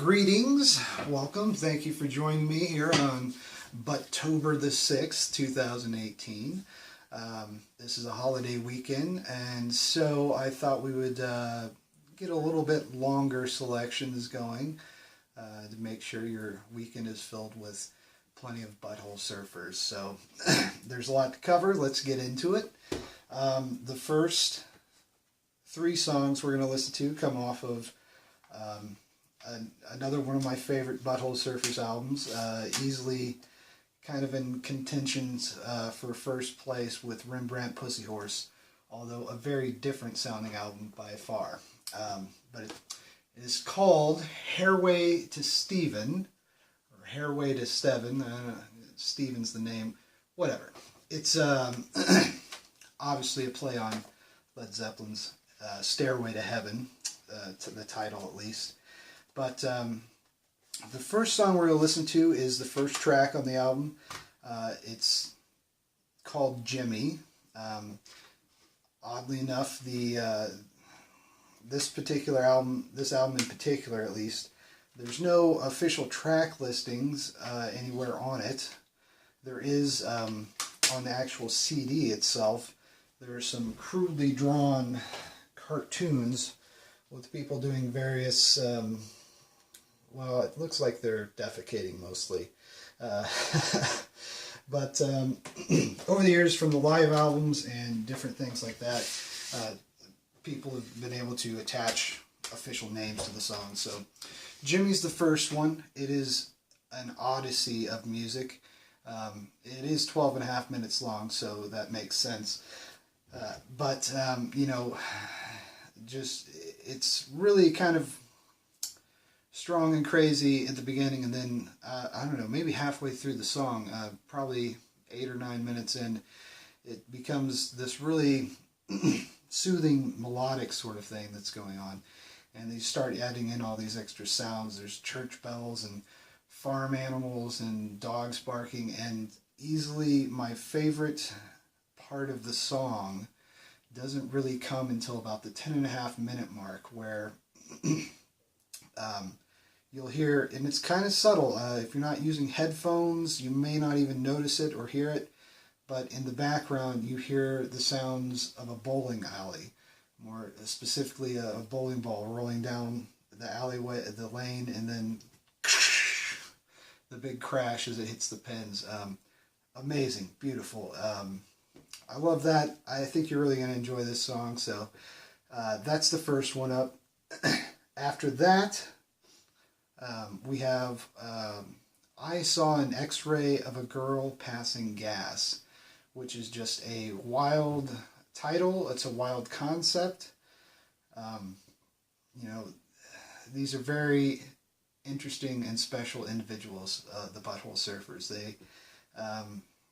Greetings, welcome, thank you for joining me here on Butt-tober the 6th, 2018. This is a holiday weekend, and so I thought we would get a little bit longer selections going to make sure your weekend is filled with plenty of butthole surfers. So there's a lot to cover, let's get into it. The first three songs we're going to listen to come off of another one of my favorite Butthole Surfers albums, easily kind of in contentions for first place with Rembrandt Pussy Horse, although a very different sounding album by far. But it is called Hairway to Steven, or Hairway to Steven. Steven's the name, whatever. It's obviously a play on Led Zeppelin's Stairway to Heaven, to the title at least. But the first song we're going to listen to is the first track on the album. It's called Jimmy. Oddly enough, this album in particular at least, there's no official track listings anywhere on it. There is on the actual CD itself. There are some crudely drawn cartoons with people doing various, well, it looks like they're defecating mostly. But over the years, from the live albums and different things like that, people have been able to attach official names to the song. So Jimmy's the first one. It is an odyssey of music. It is 12.5 minutes long, so that makes sense. But you know, it's really kind of strong and crazy at the beginning, and then I don't know, maybe halfway through the song, probably 8 or 9 minutes in, it becomes this really soothing melodic sort of thing that's going on, and they start adding in all these extra sounds. There's church bells and farm animals and dogs barking, and easily my favorite part of the song doesn't really come until about the 10.5 minute mark, where you'll hear, and it's kind of subtle, if you're not using headphones you may not even notice it or hear it, but in the background you hear the sounds of a bowling alley, more specifically a bowling ball rolling down the alleyway, the lane, and then the big crash as it hits the pins. Amazing, beautiful. I love that. I think you're really going to enjoy this song. So that's the first one up. After that, we have I Saw an X-Ray of a Girl Passing Gas, which is just a wild title. It's a wild concept. You know, these are very interesting and special individuals, the Butthole Surfers. They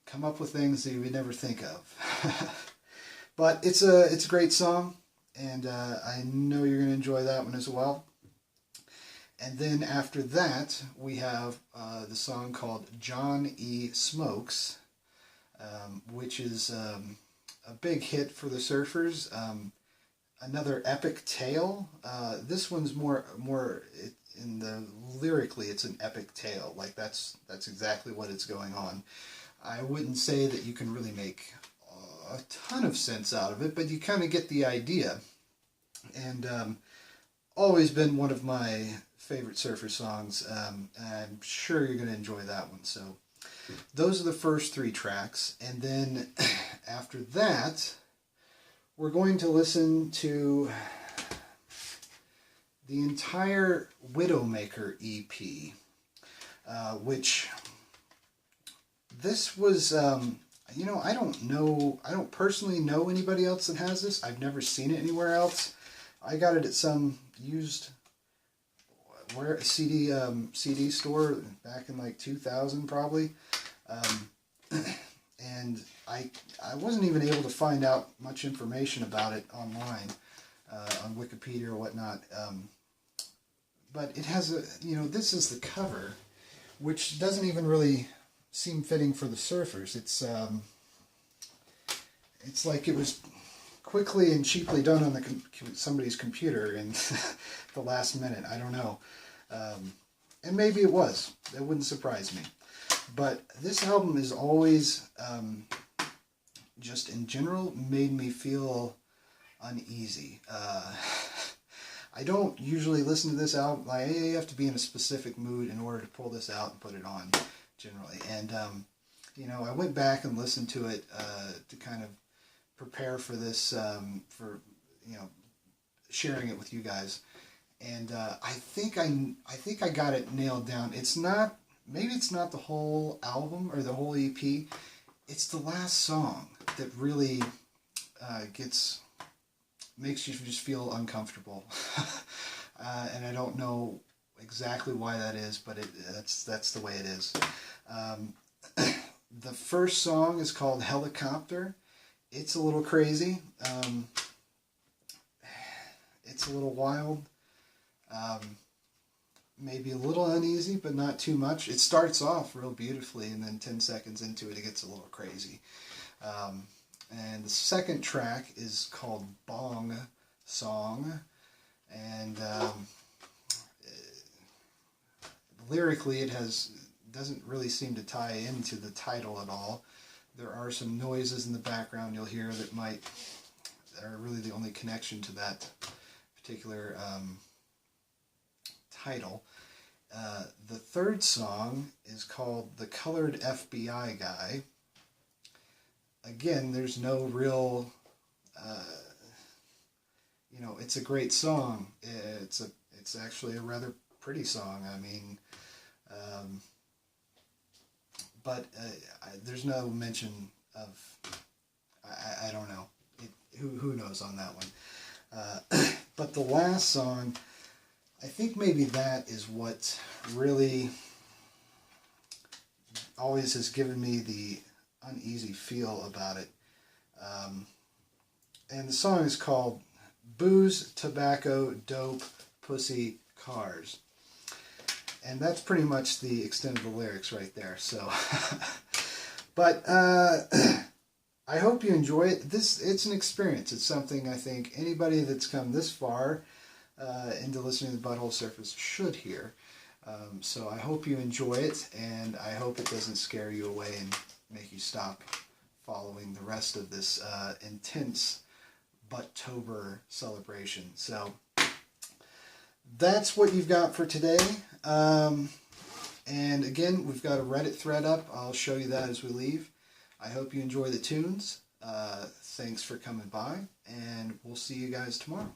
come up with things that you would never think of. But it's a great song, and I know you're going to enjoy that one as well. And then after that, we have the song called John E. Smokes, which is a big hit for the surfers. Another epic tale. This one's more in the lyrically, it's an epic tale. Like that's exactly what it's going on. I wouldn't say that you can really make a ton of sense out of it, but you kind of get the idea. And always been one of my favorite surfer songs. I'm sure you're going to enjoy that one. So those are the first three tracks, and then after that we're going to listen to the entire Widowmaker EP, which this was, you know, I don't personally know anybody else that has this. I've never seen it anywhere else. I got it at some used CD store back in like 2000 probably, and I wasn't even able to find out much information about it online on Wikipedia or whatnot. But it has you know, this is the cover, which doesn't even really seem fitting for the surfers. It's like it was quickly and cheaply done on somebody's computer in the last minute. I don't know. And maybe it was. It wouldn't surprise me. But this album is always, just in general, made me feel uneasy. I don't usually listen to this album. Like, you have to be in a specific mood in order to pull this out and put it on, generally. And, you know, I went back and listened to it to kind of prepare for this, for, you know, sharing it with you guys. And I think I got it nailed down. It's not, maybe it's not the whole album or the whole EP. It's the last song that really makes you just feel uncomfortable. And I don't know exactly why that is, but that's the way it is. The first song is called Helicopter. It's a little crazy. It's a little wild. Maybe a little uneasy, but not too much. It starts off real beautifully, and then 10 seconds into it, it gets a little crazy. And the second track is called Bong Song, and lyrically it doesn't really seem to tie into the title at all. There are some noises in the background you'll hear that are really the only connection to that particular title. The third song is called The Colored FBI Guy. Again, there's no real, you know, it's a great song. It's actually a rather pretty song. I mean, but there's no mention of, I don't know. Who knows on that one. But the last song, I think maybe that is what really always has given me the uneasy feel about it. And the song is called Booze, Tobacco, Dope, Pussy, Cars. And that's pretty much the extent of the lyrics right there. So, but I hope you enjoy it. It's an experience. It's something I think anybody that's come this far into listening to the Butthole Surfers should hear. So I hope you enjoy it, and I hope it doesn't scare you away and make you stop following the rest of this intense Butt-tober celebration. So that's what you've got for today. And again, we've got a Reddit thread up. I'll show you that as we leave. I hope you enjoy the tunes. Thanks for coming by, and we'll see you guys tomorrow.